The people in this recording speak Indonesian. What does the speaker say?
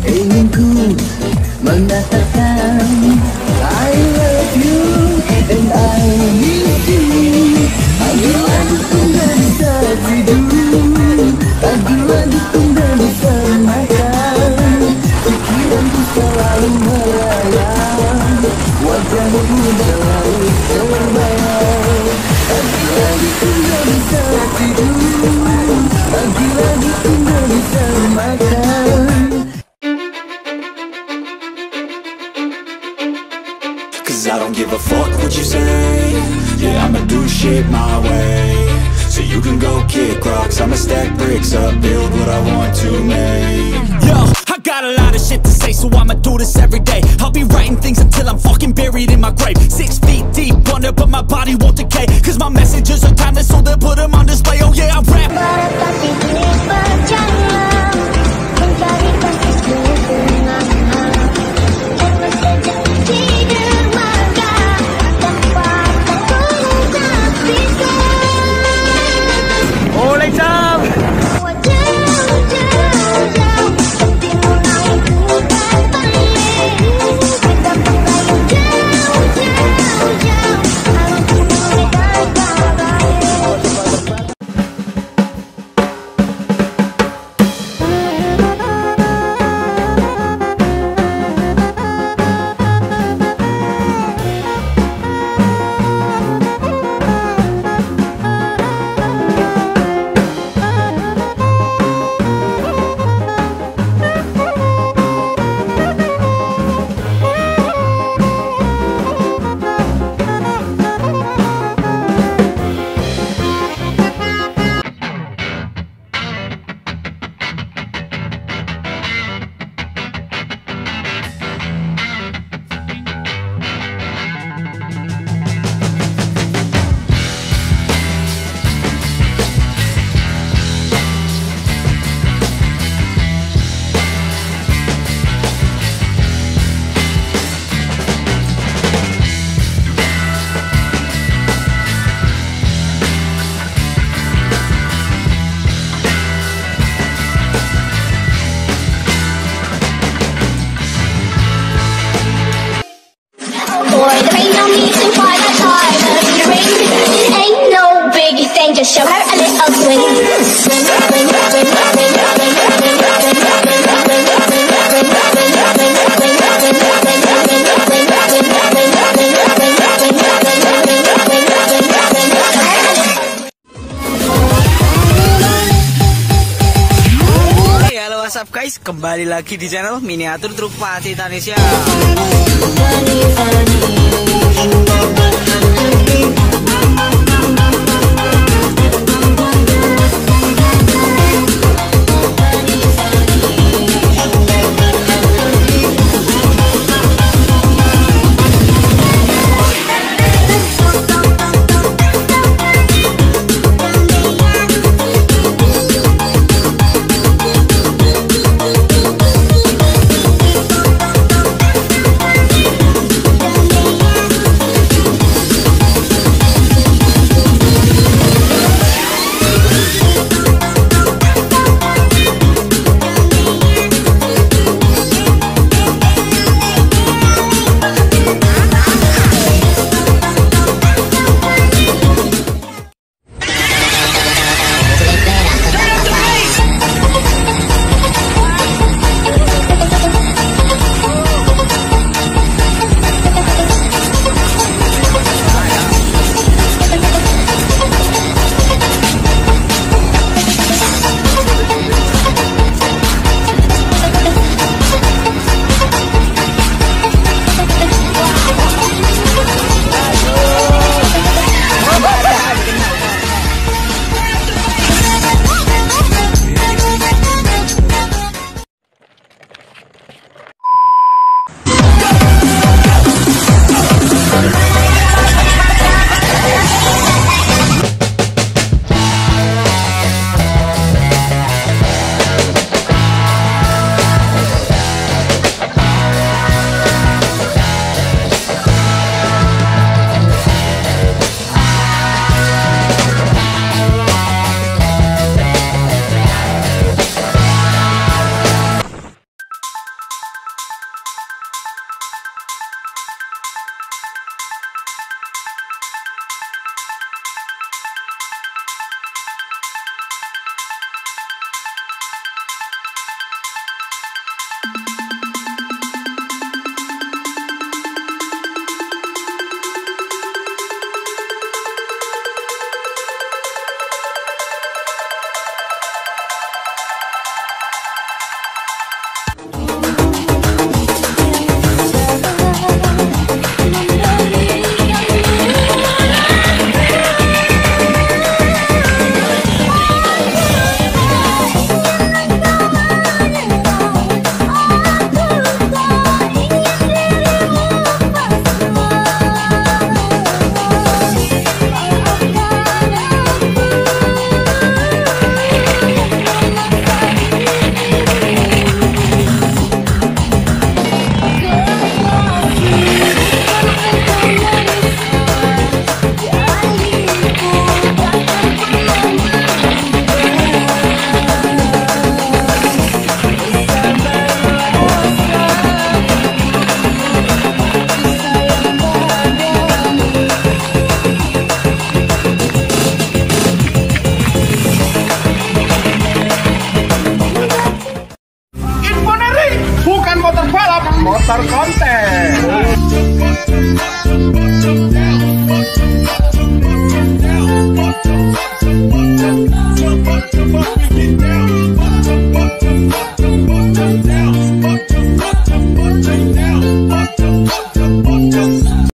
ingin ku mengatakan I love you and I miss you. Pagi-pagi tunda bisa tidur, pagi-pagi tunda bisa makan. Pikiranku selalu melayang, wajahmu selalu terbayang. Pagi-pagi tunda bisa tidur, pagi-pagi tunda bisa makan. I don't give a fuck what you say. Yeah, I'ma do shit my way. So you can go kick rocks, I'ma stack bricks up, build what I want to make. Yo, I got a lot of shit to say, so I'ma do this every day. I'll be writing things until I'm fucking buried in my grave. 6 feet deep under, but my body won't decay. Cause my messages are timeless, so they'll put them on display. Oh yeah, I rap. Oleng Sam. Just show her a little swing. Halo what's up guys, kembali lagi di channel Miniatur Truk Indonesia.